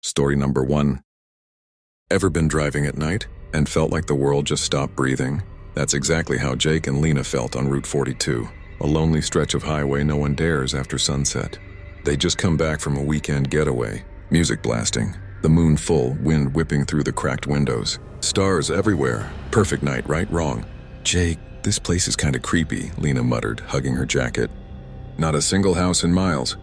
Story number 1. Ever been driving at night and felt like the world just stopped breathing? That's exactly how Jake and Lena felt on Route 42, a lonely stretch of highway no one dares after sunset. They'd just come back from a weekend getaway, music blasting, the moon full, wind whipping through the cracked windows. Stars everywhere. Perfect night, right? Wrong. Jake, this place is kinda creepy, Lena muttered, hugging her jacket. Not a single house in miles.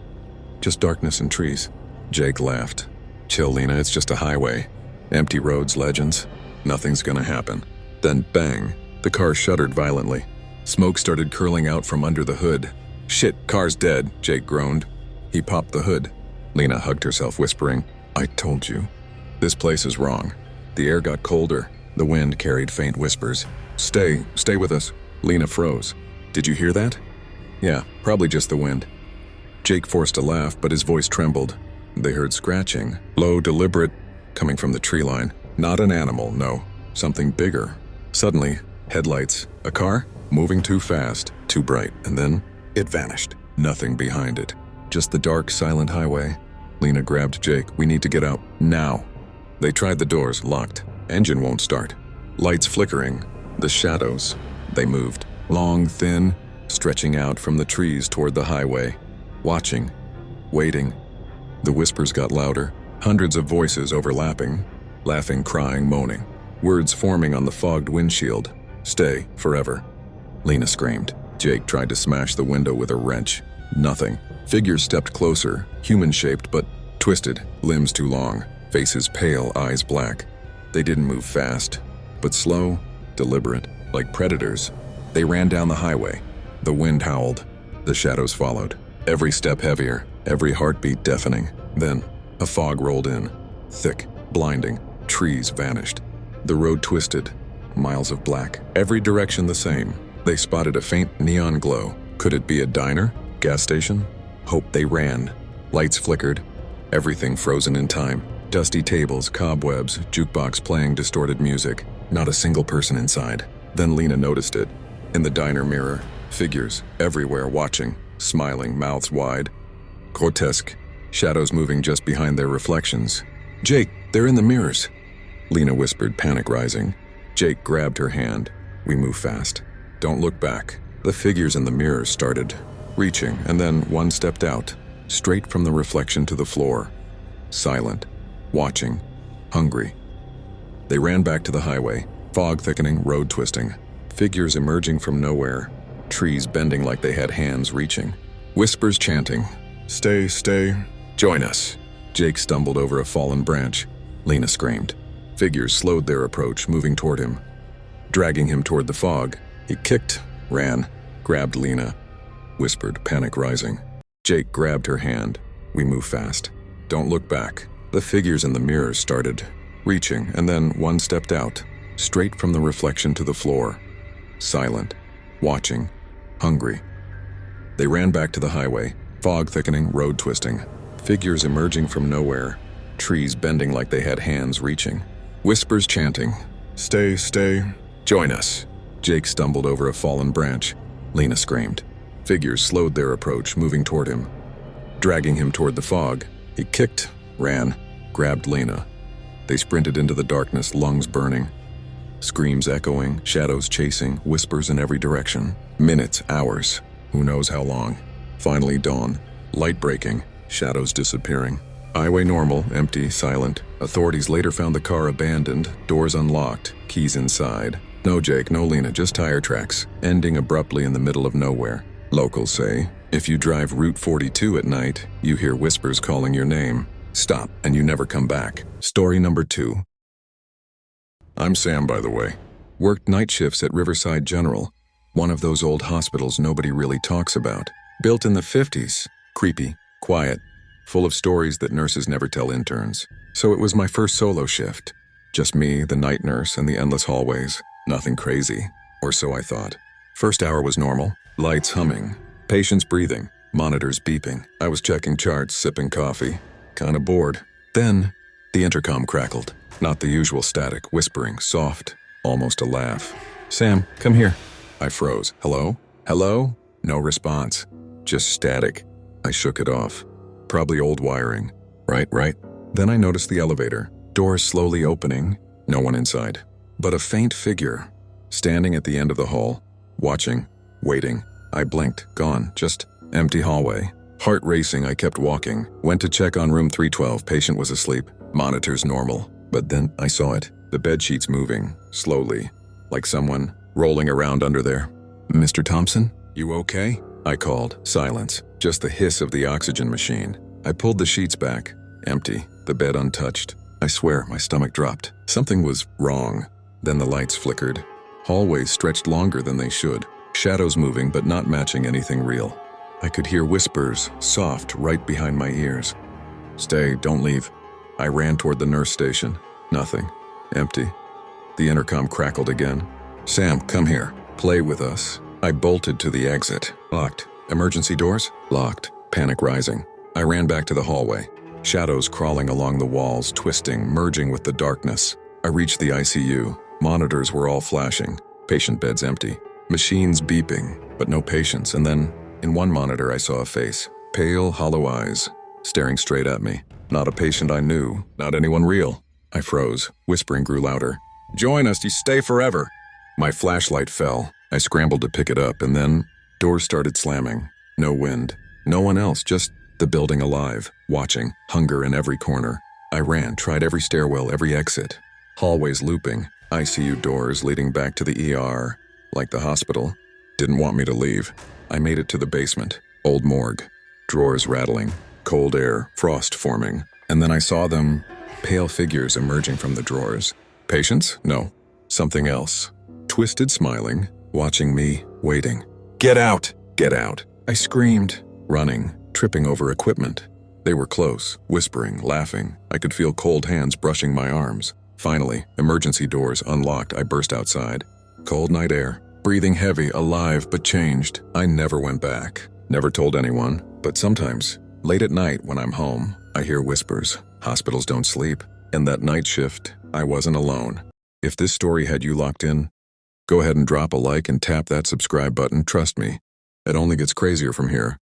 Just darkness and trees. Jake laughed. Chill, Lena, it's just a highway. Empty roads, legends. Nothing's gonna happen. Then bang, the car shuddered violently. Smoke started curling out from under the hood. Shit, car's dead, Jake groaned. He popped the hood. Lena hugged herself, whispering, I told you. This place is wrong. The air got colder. The wind carried faint whispers. Stay with us. Lena froze. Did you hear that? Yeah, probably just the wind. Jake forced a laugh, but his voice trembled. They heard scratching, low, deliberate, coming from the tree line. Not an animal, no. Something bigger. Suddenly, headlights. A car? Moving too fast, too bright, and then it vanished. Nothing behind it. Just the dark, silent highway. Lena grabbed Jake. We need to get out, now. They tried the doors, locked. Engine won't start. Lights flickering. The shadows. They moved. Long, thin, stretching out from the trees toward the highway. Watching. Waiting. The whispers got louder. Hundreds of voices overlapping. Laughing, crying, moaning. Words forming on the fogged windshield. Stay, forever. Lena screamed. Jake tried to smash the window with a wrench. Nothing. Figures stepped closer, human-shaped but twisted, limbs too long, faces pale, eyes black. They didn't move fast, but slow, deliberate, like predators. They ran down the highway. The wind howled. The shadows followed. Every step heavier, every heartbeat deafening. Then, a fog rolled in. Thick, blinding. Trees vanished. The road twisted. Miles of black. Every direction the same. They spotted a faint neon glow. Could it be a diner? Gas station? Hope. They ran. Lights flickered. Everything frozen in time. Dusty tables, cobwebs, jukebox playing distorted music. Not a single person inside. Then Lena noticed it. In the diner mirror, figures everywhere watching, smiling, mouths wide. Grotesque. Shadows moving just behind their reflections. Jake, they're in the mirrors. Lena whispered, panic rising. Jake grabbed her hand. We move fast. Don't look back. The figures in the mirrors started reaching, and then one stepped out, straight from the reflection to the floor. Silent, watching, hungry. They ran back to the highway, fog thickening, road twisting. Figures emerging from nowhere, trees bending like they had hands reaching. Whispers chanting, stay, join us. Jake stumbled over a fallen branch. Lena screamed. Figures slowed their approach, moving toward him. Dragging him toward the fog, he kicked, ran, grabbed Lena. Whispered, panic rising. Jake grabbed her hand. We move fast. Don't look back. The figures in the mirrors started reaching, and then one stepped out, straight from the reflection to the floor. Silent, watching, hungry. They ran back to the highway, fog thickening, road twisting. Figures emerging from nowhere, trees bending like they had hands reaching. Whispers chanting, stay, join us. Jake stumbled over a fallen branch. Lena screamed. Figures slowed their approach, moving toward him. Dragging him toward the fog, he kicked, ran, grabbed Lena. They sprinted into the darkness, lungs burning. Screams echoing, shadows chasing, whispers in every direction. Minutes, hours, who knows how long. Finally dawn, light breaking, shadows disappearing. Highway normal, empty, silent. Authorities later found the car abandoned, doors unlocked, keys inside. No Jake, no Lena, just tire tracks, ending abruptly in the middle of nowhere. Locals say, if you drive Route 42 at night, you hear whispers calling your name. Stop, and you never come back. Story number 2. I'm Sam, by the way. Worked night shifts at Riverside General, one of those old hospitals nobody really talks about. Built in the 50s. Creepy, quiet, full of stories that nurses never tell interns. So it was my first solo shift. Just me, the night nurse, and the endless hallways. Nothing crazy, or so I thought. First hour was normal. Lights humming, patients breathing, monitors beeping. I was checking charts, sipping coffee, kinda bored. Then, the intercom crackled. Not the usual static, whispering, soft, almost a laugh. Sam, come here. I froze. Hello? Hello? No response. Just static. I shook it off. Probably old wiring. Right. Then I noticed the elevator, doors slowly opening, no one inside. But a faint figure, standing at the end of the hall, watching, waiting. I blinked, gone, just empty hallway. Heart racing, I kept walking. Went to check on room 312, patient was asleep. Monitors normal. But then I saw it, the bed sheets moving, slowly, like someone rolling around under there. Mr. Thompson, you okay? I called. Silence, just the hiss of the oxygen machine. I pulled the sheets back, empty, the bed untouched. I swear, my stomach dropped. Something was wrong. Then the lights flickered. Hallways stretched longer than they should. Shadows moving but not matching anything real. I could hear whispers, soft, right behind my ears. Stay, don't leave. I ran toward the nurse station. Nothing. Empty. The intercom crackled again. Sam, come here. Play with us. I bolted to the exit. Locked. Emergency doors? Locked. Panic rising. I ran back to the hallway. Shadows crawling along the walls, twisting, merging with the darkness. I reached the ICU. Monitors were all flashing. Patient beds empty. Machines beeping, but no patients. And then, in one monitor I saw a face. Pale, hollow eyes, staring straight at me. Not a patient I knew, not anyone real. I froze. Whispering grew louder. Join us, you stay forever. My flashlight fell. I scrambled to pick it up, and then doors started slamming. No wind. No one else, just the building alive, watching, hunger in every corner. I ran, tried every stairwell, every exit. Hallways looping, ICU doors leading back to the ER, like the hospital. Didn't want me to leave. I made it to the basement, old morgue. Drawers rattling, cold air, frost forming. And then I saw them, pale figures emerging from the drawers. Patients? No. Something else. Twisted smiling, watching me, waiting. Get out! Get out! I screamed, running, tripping over equipment. They were close, whispering, laughing. I could feel cold hands brushing my arms. Finally, emergency doors unlocked. I burst outside. Cold night air, breathing heavy, alive but changed. I never went back. Never told anyone, but sometimes, late at night when I'm home, I hear whispers. Hospitals don't sleep. And that night shift, I wasn't alone. If this story had you locked in, go ahead and drop a like and tap that subscribe button. Trust me, it only gets crazier from here.